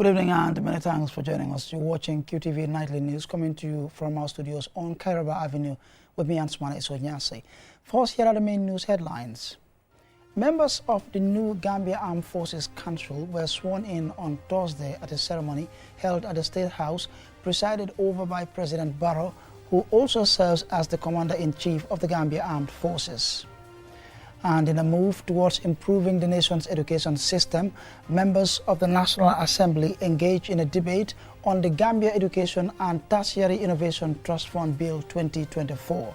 Good evening and many thanks for joining us. You're watching QTV Nightly News coming to you from our studios on Kairaba Avenue with me, Ansmane Isonyase. First, here are the main news headlines. Members of the new Gambia Armed Forces Council were sworn in on Thursday at a ceremony held at the State House, presided over by President Barrow, who also serves as the Commander-in-Chief of the Gambia Armed Forces. And in a move towards improving the nation's education system, members of the National Assembly engaged in a debate on the Gambia Education and Tertiary Innovation Trust Fund Bill 2024.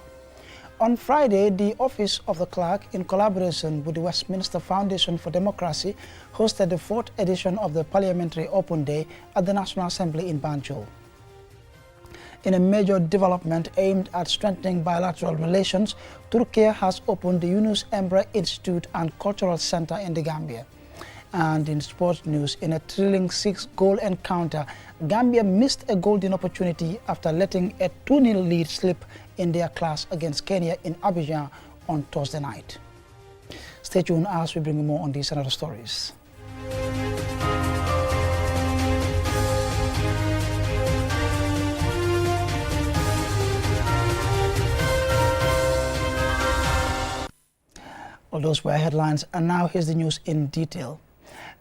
On Friday, the Office of the Clerk, in collaboration with the Westminster Foundation for Democracy, hosted the 4th edition of the Parliamentary Open Day at the National Assembly in Banjul. In a major development aimed at strengthening bilateral relations, Turkey has opened the Yunus Emre Institute and Cultural Center in the Gambia. And in sports news, in a thrilling 6-goal encounter, Gambia missed a golden opportunity after letting a 2-0 lead slip in their clash against Kenya in Abidjan on Thursday night. Stay tuned as we bring you more on these and other stories. All those were headlines, and now here's the news in detail.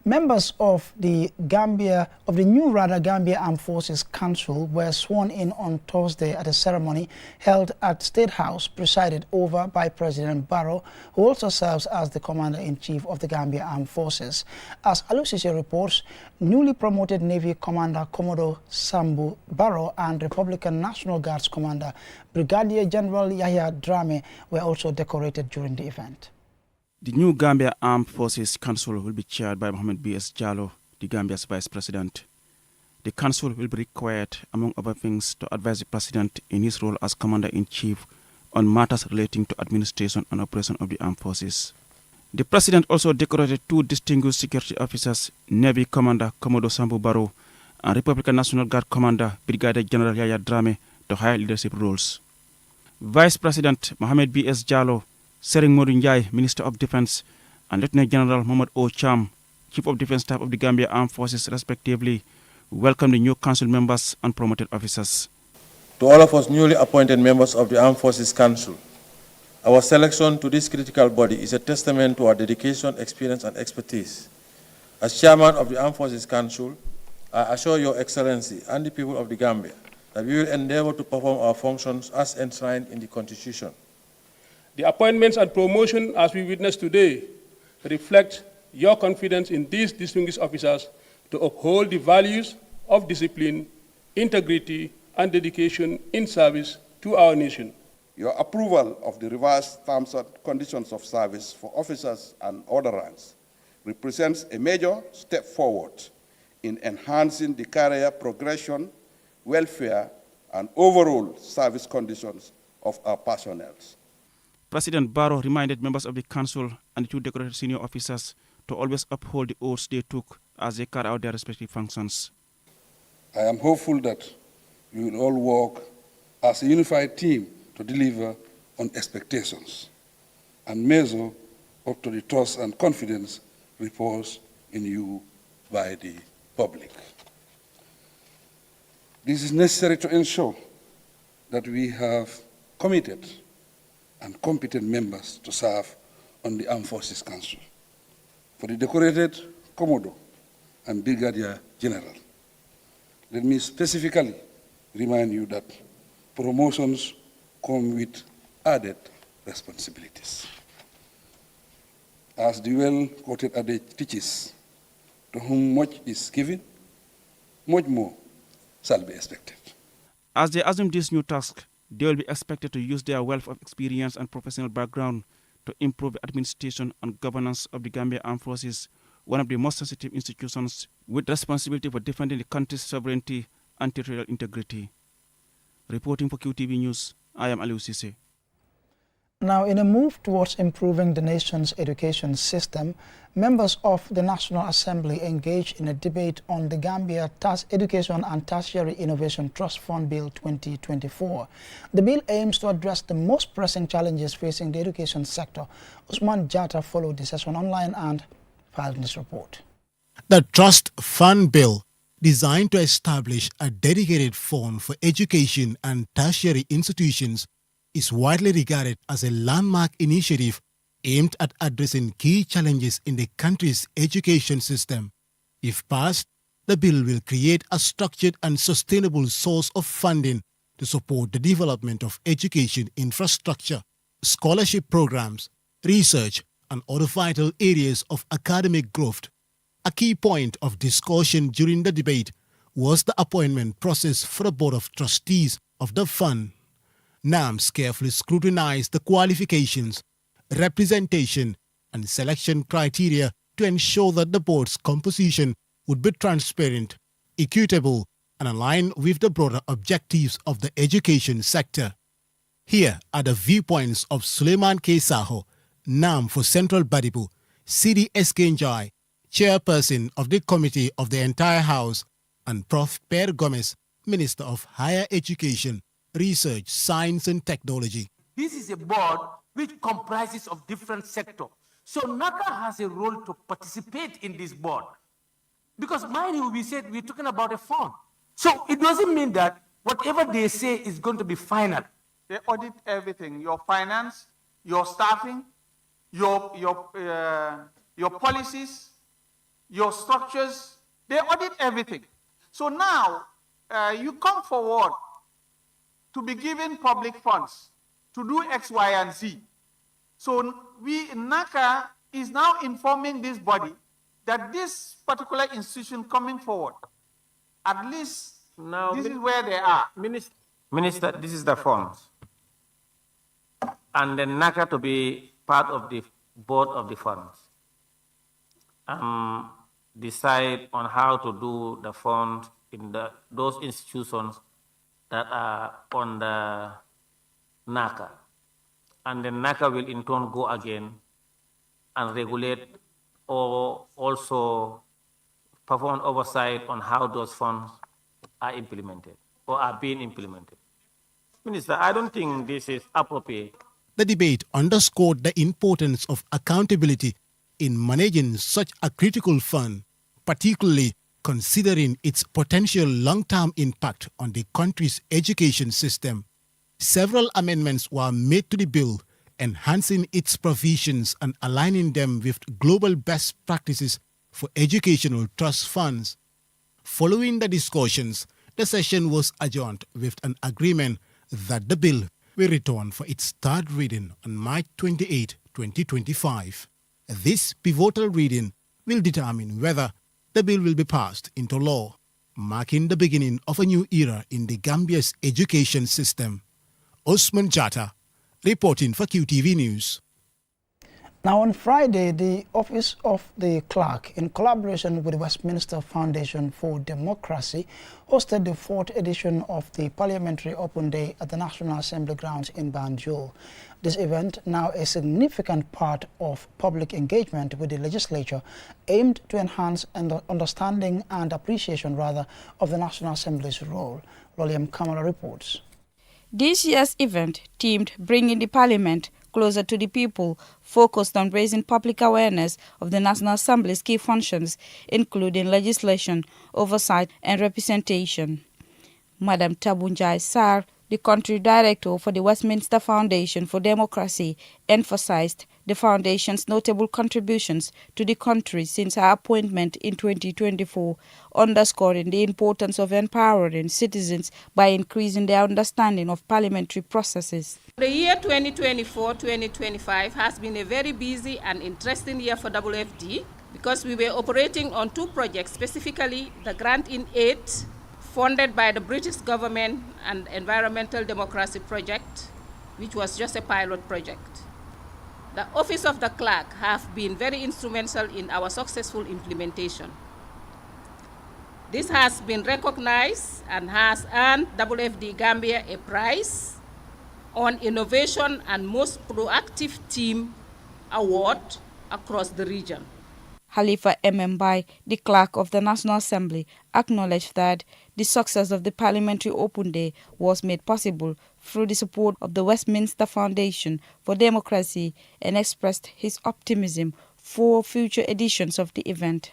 Members of the Gambia Armed Forces Council were sworn in on Thursday at a ceremony held at State House, presided over by President Barrow, who also serves as the Commander-in-Chief of the Gambia Armed Forces. As Alusise reports, newly promoted Navy Commander Commodore Sambu Barrow and Republican National Guards Commander Brigadier General Yahya Drame were also decorated during the event. The new Gambia Armed Forces Council will be chaired by Mohamed B.S. Jallow, the Gambia's Vice President. The Council will be required, among other things, to advise the President in his role as Commander-in-Chief on matters relating to administration and operation of the armed forces. The President also decorated 2 distinguished security officers, Navy Commander Commodore Sambu Barrow and Republican National Guard Commander Brigadier General Yahya Drame, to higher leadership roles. Vice President Mohamed B.S. Jallow, Sering Modou Njai, Minister of Defense, and Lieutenant General Mohamed O. Cham, Chief of Defense Staff of the Gambia Armed Forces, respectively, welcome the new council members and promoted officers. To all of us newly appointed members of the Armed Forces Council, our selection to this critical body is a testament to our dedication, experience, and expertise. As Chairman of the Armed Forces Council, I assure Your Excellency and the people of the Gambia that we will endeavor to perform our functions as enshrined in the Constitution. The appointments and promotion, as we witness today, reflect your confidence in these distinguished officers to uphold the values of discipline, integrity, and dedication in service to our nation. Your approval of the revised terms and conditions of service for officers and other ranks represents a major step forward in enhancing the career progression, welfare, and overall service conditions of our personnel. President Barrow reminded members of the Council and the 2 decorated senior officers to always uphold the oaths they took as they carry out their respective functions. I am hopeful that we will all work as a unified team to deliver on expectations and measure up to the trust and confidence reposed in you by the public. This is necessary to ensure that we have committed and competent members to serve on the Armed Forces Council. For the decorated Commodore and Brigadier General, let me specifically remind you that promotions come with added responsibilities. As the well-quoted adage teaches, to whom much is given, much more shall be expected. As they assume this new task, they will be expected to use their wealth of experience and professional background to improve the administration and governance of the Gambia Armed Forces, one of the most sensitive institutions with responsibility for defending the country's sovereignty and territorial integrity. Reporting for QTV News, I am Aliou Cissé. Now, in a move towards improving the nation's education system, members of the National Assembly engaged in a debate on the Gambia Education and Tertiary Innovation Trust Fund Bill 2024. The bill aims to address the most pressing challenges facing the education sector. Usman Jatta followed the session online and filed this report. The Trust Fund Bill designed to establish a dedicated fund for education and tertiary institutions, is widely regarded as a landmark initiative aimed at addressing key challenges in the country's education system. If passed, the bill will create a structured and sustainable source of funding to support the development of education infrastructure, scholarship programs, research, and other vital areas of academic growth. A key point of discussion during the debate was the appointment process for the Board of Trustees of the fund. NAMS carefully scrutinized the qualifications, representation, and selection criteria to ensure that the board's composition would be transparent, equitable, and aligned with the broader objectives of the education sector. Here are the viewpoints of Suleiman K. Saho, NAM for Central Badibu, Sidi Eskenjai, Chairperson of the Committee of the Entire House, and Prof. Per Gomez, Minister of Higher Education, Research, Science and Technology. This is a board which comprises of different sectors. So NACA has a role to participate in this board. Because mind you, we said we're talking about a fund. So it doesn't mean that whatever they say is going to be final. They audit everything, your finance, your staffing, your policies, your structures. They audit everything. So now you come forward to be given public funds to do X, Y, and Z. So NACA is now informing this body that this particular institution coming forward, at least now this is where they are. Minister, this is the funds. And then NACA to be part of the board of the funds. Decide on how to do the fund in those institutions that are on the NACA. And then NACA will in turn go again and regulate or also perform oversight on how those funds are implemented or are being implemented. Minister, I don't think this is appropriate. The debate underscored the importance of accountability in managing such a critical fund, particularly considering its potential long-term impact on the country's education system. Several amendments were made to the bill, enhancing its provisions and aligning them with global best practices for educational trust funds. Following the discussions, the session was adjourned with an agreement that the bill will return for its third reading on March 28, 2025. This pivotal reading will determine whether the bill will be passed into law, marking the beginning of a new era in the Gambia's education system. Osman Jatta, reporting for QTV News. Now on Friday, the Office of the Clerk, in collaboration with the Westminster Foundation for Democracy, hosted the 4th edition of the Parliamentary Open Day at the National Assembly grounds in Banjul. This event, now a significant part of public engagement with the legislature, aimed to enhance understanding and appreciation, of the National Assembly's role. William Kamala reports. This year's event, themed Bringing the Parliament Closer to the People, focused on raising public awareness of the National Assembly's key functions, including legislation, oversight, and representation. Madam Tabunjai Sar, the country director for the Westminster Foundation for Democracy, emphasized the foundation's notable contributions to the country since her appointment in 2024, underscoring the importance of empowering citizens by increasing their understanding of parliamentary processes. The year 2024-2025 has been a very busy and interesting year for WFD because we were operating on 2 projects, specifically the Grant in Aid, funded by the British government, and Environmental Democracy Project, which was just a pilot project. The Office of the Clerk have been very instrumental in our successful implementation. This has been recognized and has earned WFD Gambia a prize on Innovation and Most Proactive Team Award across the region. Halifa Mbai, the clerk of the National Assembly, acknowledged that the success of the Parliamentary Open Day was made possible through the support of the Westminster Foundation for Democracy and expressed his optimism for future editions of the event.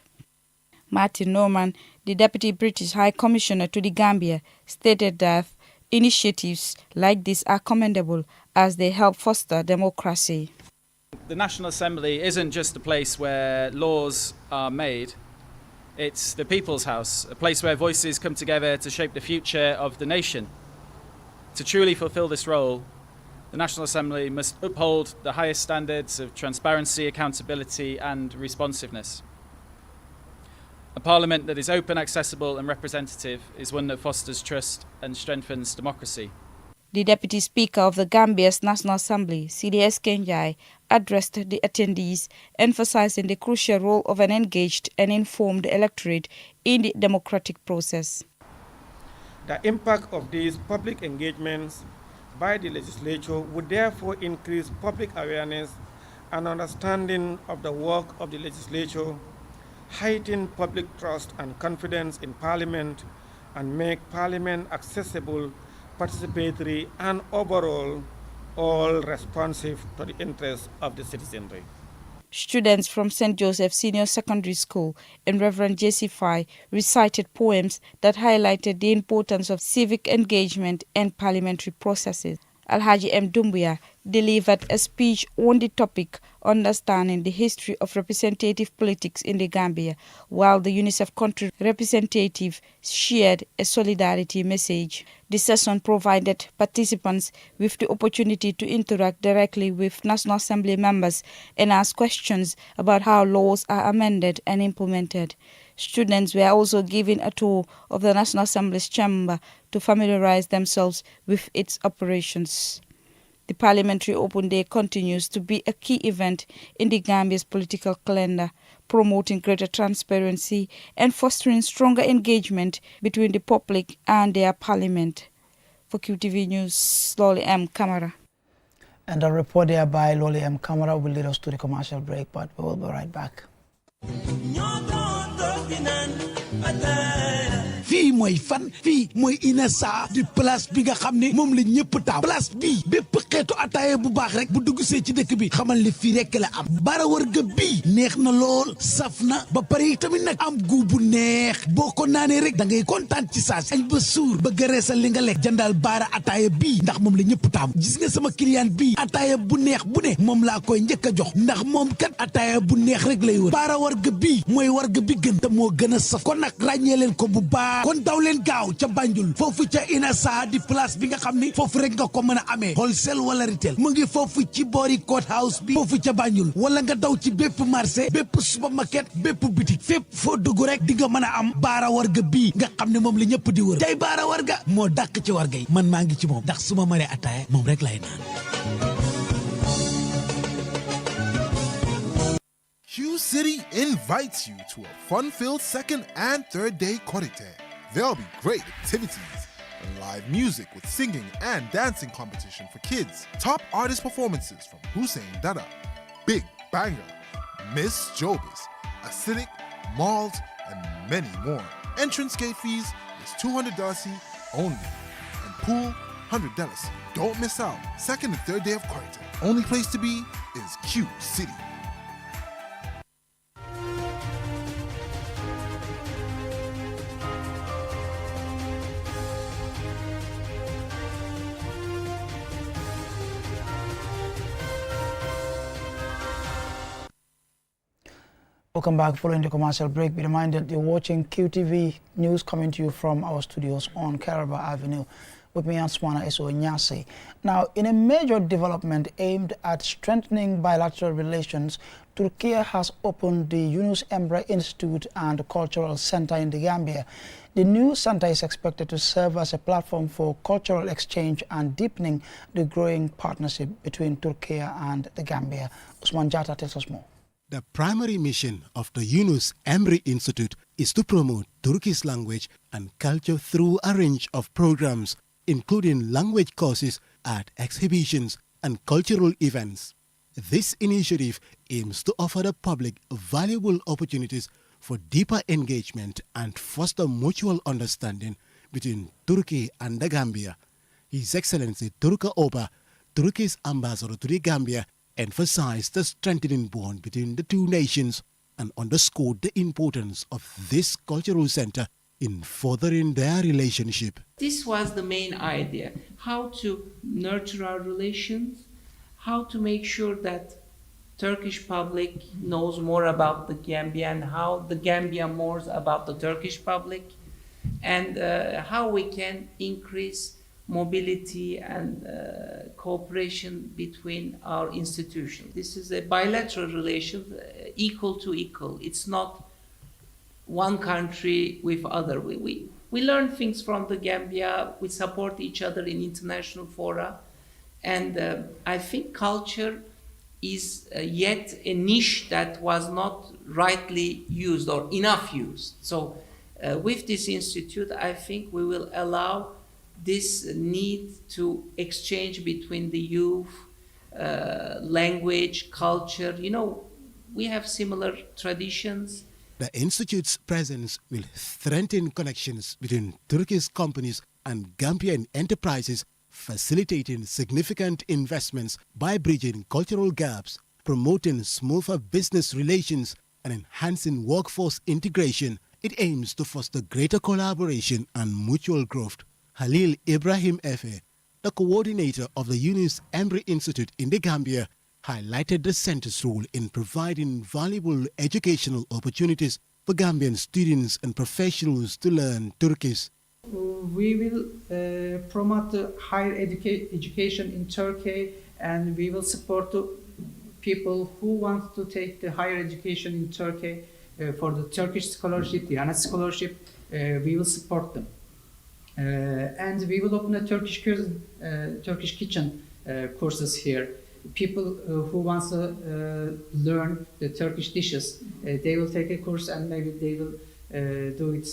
Martin Norman, The Deputy British High Commissioner to the Gambia stated that initiatives like this are commendable as they help foster democracy. The National Assembly isn't just a place where laws are made, it's the People's House, a place where voices come together to shape the future of the nation. To truly fulfill this role, the National Assembly must uphold the highest standards of transparency, accountability and responsiveness. A parliament that is open, accessible and representative is one that fosters trust and strengthens democracy. The Deputy Speaker of the Gambia's National Assembly, CDS Kenjai, addressed the attendees, emphasizing the crucial role of an engaged and informed electorate in the democratic process. The impact of these public engagements by the legislature would therefore increase public awareness and understanding of the work of the legislature, heighten public trust and confidence in Parliament, and make Parliament accessible, participatory, and overall all responsive to the interests of the citizenry. Students from St. Joseph Senior Secondary School and Reverend J.C. Fry recited poems that highlighted the importance of civic engagement and parliamentary processes. Alhaji M. Dumbuya delivered a speech on the topic understanding the history of representative politics in the Gambia, while the UNICEF country representative shared a solidarity message. The session provided participants with the opportunity to interact directly with National Assembly members and ask questions about how laws are amended and implemented. Students were also given a tour of the National Assembly's chamber to familiarize themselves with its operations. The Parliamentary Open Day continues to be a key event in the Gambia's political calendar, promoting greater transparency and fostering stronger engagement between the public and their parliament. For QTV News, Loli M. Kamara. And a report there by Loli M. Kamara will lead us to the commercial break, but we will be right back. fii mooy fan fii mooy Inessa di place bi nga xam ne moom la ñëpp taam place bii bépp xeetu ataaya bu baax rek bu dugg see ci dëkk bi xamal li fii rek la am bara wërga bii neex na lool saf na ba pare tamit nag am gu bu neex boo ko naanee rek da ngay kontaan ci saas añ ba suur ba gëreesal li nga lekk jëndal baara ataaya bii ndax moom la ñëpp taam gis nga sama client bii ataaya bu neex bu ne moom laa koy njëkk a jox ndax moom kat ataaya bu neex rek lay wër baara wërga bii mooy warga bi gën te moo gën a saf kon nag ràññee leen ko bu baax kon daw leen gaaw ca Banjul foofu ca Inessa di place bi nga xam ni foofu rek nga ko mën a amee wholesale wala retail mu ngi foofu ci boori court house bi foofu ca Banjul wala nga daw ci bépp marché bépp supermarket bépp boutique fépp foo dugg rek di nga mën a am baara warga bii nga xam ne moom la ñëpp di wër tey baara warga moo dàq ci warga yi man maa ngi ci moom ndax su ma maree ataaya moom rek lay naan. Q City invites you to a fun-filled second and third day Korite. There'll be great activities, live music with singing and dancing competition for kids, top artist performances from Hussein Dada, Big Banger, Miss Jobis, Acidic, Malt, and many more. Entrance gate fees is $200 only, and pool $100. Don't miss out. Second and third day of Korite. Only place to be is Q City. Welcome back. Following the commercial break, be reminded you're watching QTV News coming to you from our studios on Caraba Avenue with me, Answana Eso Nyase. Now, in a major development aimed at strengthening bilateral relations, Turkiye has opened the Yunus Emre Institute and Cultural Center in the Gambia. The new center is expected to serve as a platform for cultural exchange and deepening the growing partnership between Turkiye and the Gambia. Usman Jata tells us more. The primary mission of the Yunus Emre Institute is to promote Turkish language and culture through a range of programs, including language courses, art exhibitions, and cultural events. This initiative aims to offer the public valuable opportunities for deeper engagement and foster mutual understanding between Turkey and the Gambia. His Excellency Turka Oba, Turkey's ambassador to the Gambia, emphasized the strengthening bond between the two nations. and underscored the importance of this cultural center in furthering their relationship. This was the main idea, how to nurture our relations, how to make sure that Turkish public knows more about the Gambia and how the Gambia more about the Turkish public, and how we can increase mobility and cooperation between our institutions. This is a bilateral relation, equal to equal. It's not one country with other. We learn things from the Gambia, we support each other in international fora, and I think culture is yet a niche that was not rightly used or enough used. So with this institute, I think we will allow this need to exchange between the youth, language, culture. You know, we have similar traditions. The Institute's presence will strengthen connections between Turkish companies and Gambian enterprises, facilitating significant investments by bridging cultural gaps, promoting smoother business relations, and enhancing workforce integration. It aims to foster greater collaboration and mutual growth. Halil Ibrahim Efe, the coordinator of the Yunus Emre Institute in the Gambia, highlighted the center's role in providing valuable educational opportunities for Gambian students and professionals to learn Turkish. We will promote the higher education in Turkey, and we will support the people who want to take the higher education in Turkey for the Turkish scholarship, the honest scholarship. We will support them. And we will open a Turkish kitchen courses here. People who want to learn the Turkish dishes, they will take a course and maybe they will do it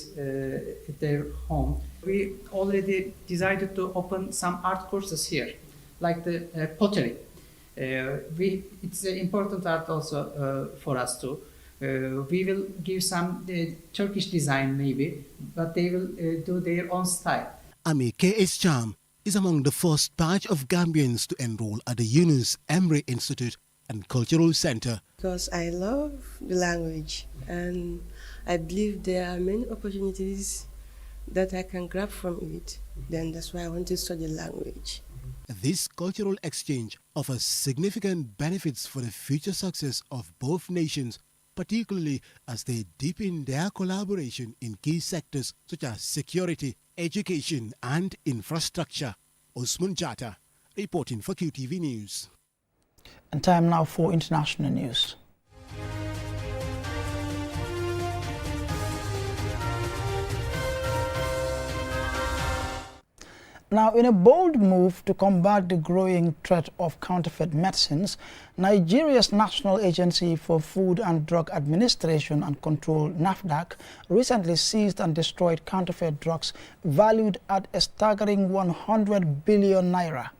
at their home. We already decided to open some art courses here, like the pottery. It's an important art also for us too. We will give some Turkish design maybe, but they will do their own style. Ami K.S. Cham is among the first batch of Gambians to enroll at the Yunus Emre Institute and Cultural Center. Because I love the language and I believe there are many opportunities that I can grab from it. Then that's why I want to study language. This cultural exchange offers significant benefits for the future success of both nations, particularly as they deepen their collaboration in key sectors such as security, education and infrastructure. Osman Jata, reporting for QTV News. And time now for international news. Now, in a bold move to combat the growing threat of counterfeit medicines, Nigeria's National Agency for Food and Drug Administration and Control, NAFDAC, recently seized and destroyed counterfeit drugs valued at a staggering 100 billion naira.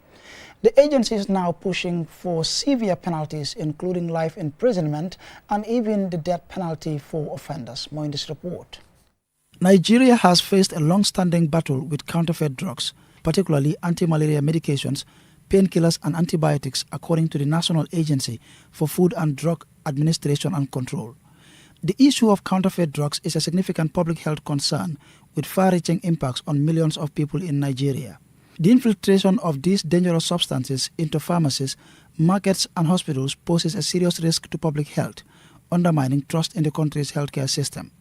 The agency is now pushing for severe penalties, including life imprisonment and even the death penalty for offenders. More in this report. Nigeria has faced a long-standing battle with counterfeit drugs, particularly anti-malaria medications, painkillers and antibiotics, according to the National Agency for Food and Drug Administration and Control. The issue of counterfeit drugs is a significant public health concern with far-reaching impacts on millions of people in Nigeria. The infiltration of these dangerous substances into pharmacies, markets and hospitals poses a serious risk to public health, undermining trust in the country's healthcare system.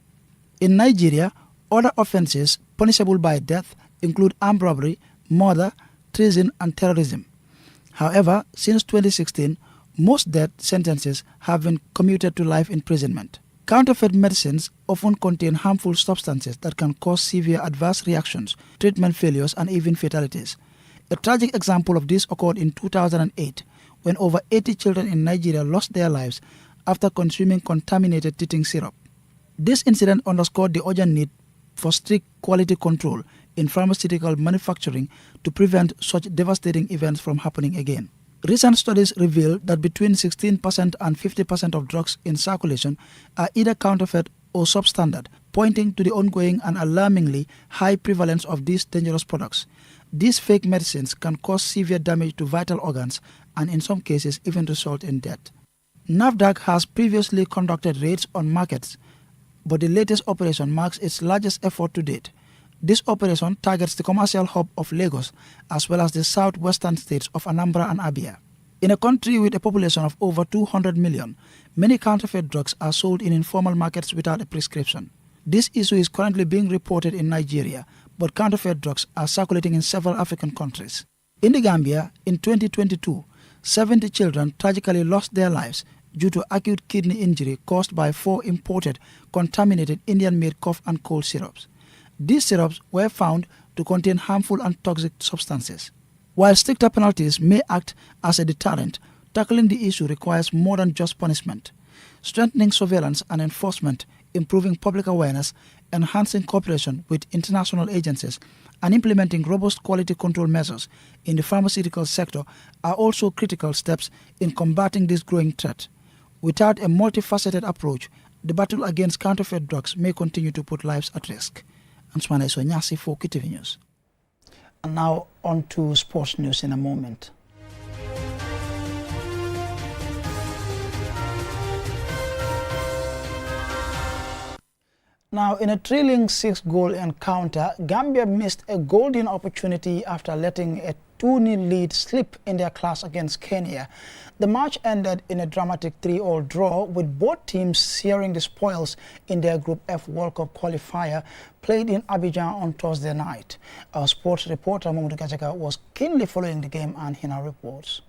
In Nigeria, other offences punishable by death include armed robbery, murder, treason and terrorism. However, since 2016, most death sentences have been commuted to life imprisonment. Counterfeit medicines often contain harmful substances that can cause severe adverse reactions, treatment failures and even fatalities. A tragic example of this occurred in 2008 when over 80 children in Nigeria lost their lives after consuming contaminated teething syrup. This incident underscored the urgent need for strict quality control in pharmaceutical manufacturing to prevent such devastating events from happening again. Recent studies reveal that between 16% and 50% of drugs in circulation are either counterfeit or substandard, pointing to the ongoing and alarmingly high prevalence of these dangerous products. These fake medicines can cause severe damage to vital organs and in some cases even result in death. NAFDAC has previously conducted raids on markets, but the latest operation marks its largest effort to date. This operation targets the commercial hub of Lagos as well as the southwestern states of Anambra and Abia. In a country with a population of over 200 million, many counterfeit drugs are sold in informal markets without a prescription. This issue is currently being reported in Nigeria, but counterfeit drugs are circulating in several African countries. In the Gambia, in 2022, 70 children tragically lost their lives due to acute kidney injury caused by 4 imported contaminated Indian-made cough and cold syrups. These syrups were found to contain harmful and toxic substances. While stricter penalties may act as a deterrent, tackling the issue requires more than just punishment. Strengthening surveillance and enforcement, improving public awareness, enhancing cooperation with international agencies, and implementing robust quality control measures in the pharmaceutical sector are also critical steps in combating this growing threat. Without a multifaceted approach, the battle against counterfeit drugs may continue to put lives at risk. Answana Isonyasi for KTV News. And now on to sports news in a moment. Now, in a thrilling 6-goal encounter, Gambia missed a golden opportunity after letting a 2-0 lead slip in their clash against Kenya. The match ended in a dramatic 3-3 draw, with both teams sharing the spoils in their Group F World Cup qualifier played in Abidjan on Thursday night. Our sports reporter Mamadou Gajaka was keenly following the game, and he now reports.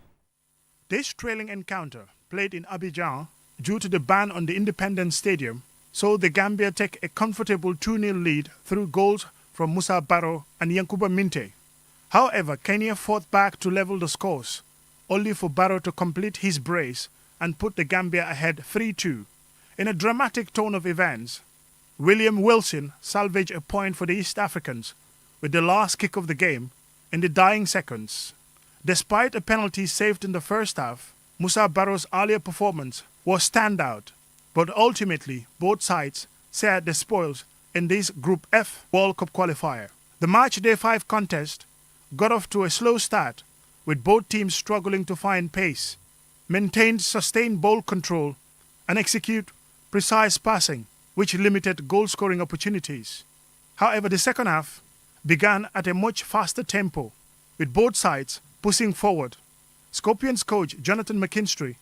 This thrilling encounter, played in Abidjan due to the ban on the Independence Stadium, saw the Gambia take a comfortable 2-0 lead through goals from Musa Barrow and Yankuba Minte. However, Kenya fought back to level the scores, only for Barrow to complete his brace and put the Gambia ahead 3-2. In a dramatic turn of events, William Wilson salvaged a point for the East Africans with the last kick of the game in the dying seconds. Despite a penalty saved in the first half, Musa Barrow's earlier performance was standout, but ultimately both sides shared the spoils in this Group F World Cup qualifier. The Match Day 5 contest got off to a slow start, with both teams struggling to find pace, maintain sustained ball control, and execute precise passing, which limited goal-scoring opportunities. However, the second half began at a much faster tempo, with both sides pushing forward. Scorpions coach Jonathan McKinstry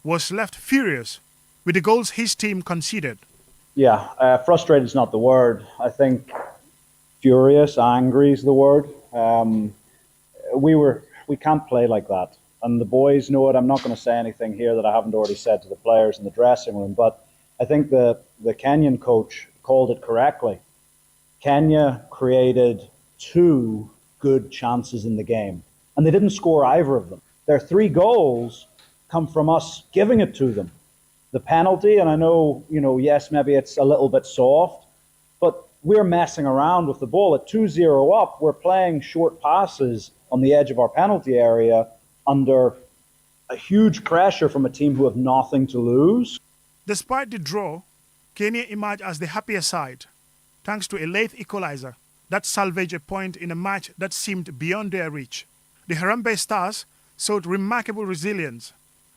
was left furious with the goals his team conceded. Yeah, frustrated is not the word. I think furious, angry is the word. We can't play like that. And the boys know it. I'm not going to say anything here that I haven't already said to the players in the dressing room, but I think the Kenyan coach called it correctly. Kenya created 2 good chances in the game, and they didn't score either of them. Their 3 goals come from us giving it to them. The penalty, and I know, yes, maybe it's a little bit soft, but we're messing around with the ball. At 2-0 up, we're playing short passes on the edge of our penalty area under a huge pressure from a team who have nothing to lose. Despite the draw, Kenya emerged as the happier side, thanks to a late equalizer that salvaged a point in a match that seemed beyond their reach. The Harambee Stars showed remarkable resilience,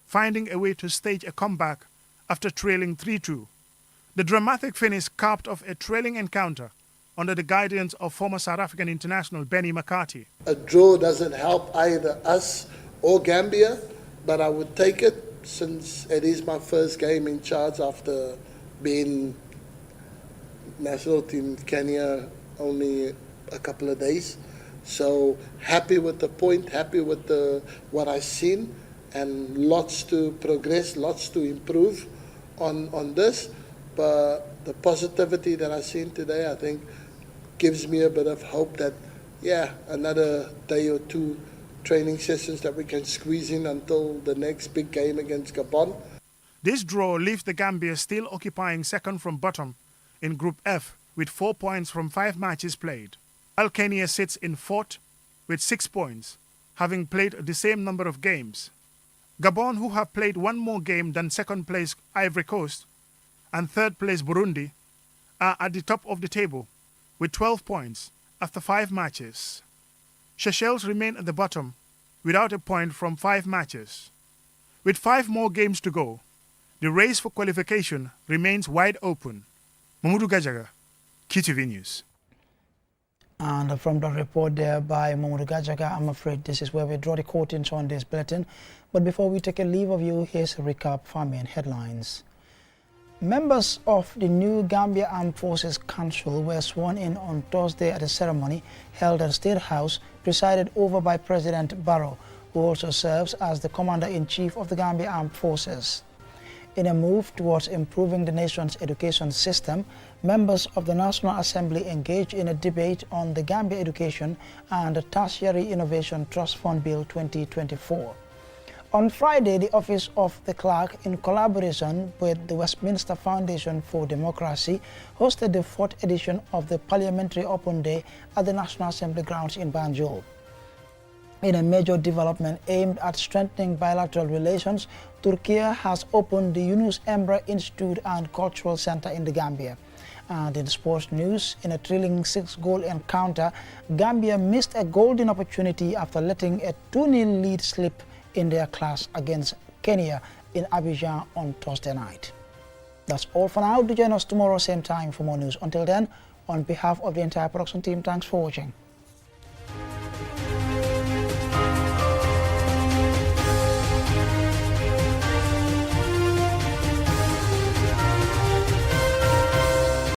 finding a way to stage a comeback after trailing 3-2. The dramatic finish capped off a trailing encounter under the guidance of former South African international Benny McCarthy. A draw doesn't help either us or Gambia, but I would take it since it is my first game in charge after being national team Kenya only a couple of days. So happy with the point, happy with what I've seen, and lots to progress, lots to improve on this. But the positivity that I've seen today, I think, gives me a bit of hope that, another day or 2 training sessions that we can squeeze in until the next big game against Gabon. This draw leaves the Gambia still occupying second from bottom in Group F with 4 points from 5 matches played, while Kenya sits in 4th with 6 points, having played the same number of games. Gabon, who have played 1 more game than second place Ivory Coast and third place Burundi, are at the top of the table with 12 points after 5 matches. Seychelles remain at the bottom without a point from 5 matches. With 5 more games to go, the race for qualification remains wide open. Mamadou Gajaga, QTV News. And from the report there by Mamadou Gajaga, I'm afraid this is where we draw the curtains on this bulletin. But before we take a leave of you, here's a recap farming headlines. Members of the new Gambia Armed Forces Council were sworn in on Thursday at a ceremony held at the State House, presided over by President Barrow, who also serves as the Commander-in-Chief of the Gambia Armed Forces. In a move towards improving the nation's education system, members of the National Assembly engaged in a debate on the Gambia Education and the Tertiary Innovation Trust Fund Bill 2024. On Friday, the Office of the Clerk, in collaboration with the Westminster Foundation for Democracy, hosted the 4th edition of the Parliamentary Open Day at the National Assembly grounds in Banjul. In a major development aimed at strengthening bilateral relations, Turkey has opened the Yunus Emre Institute and Cultural Center in the Gambia. And in sports news, in a thrilling 6-goal encounter, Gambia missed a golden opportunity after letting a 2-0 lead slip in their clash against Kenya in Abidjan on Thursday night. That's all for now. Do join us tomorrow same time for more news. Until then, on behalf of the entire production team, thanks for watching.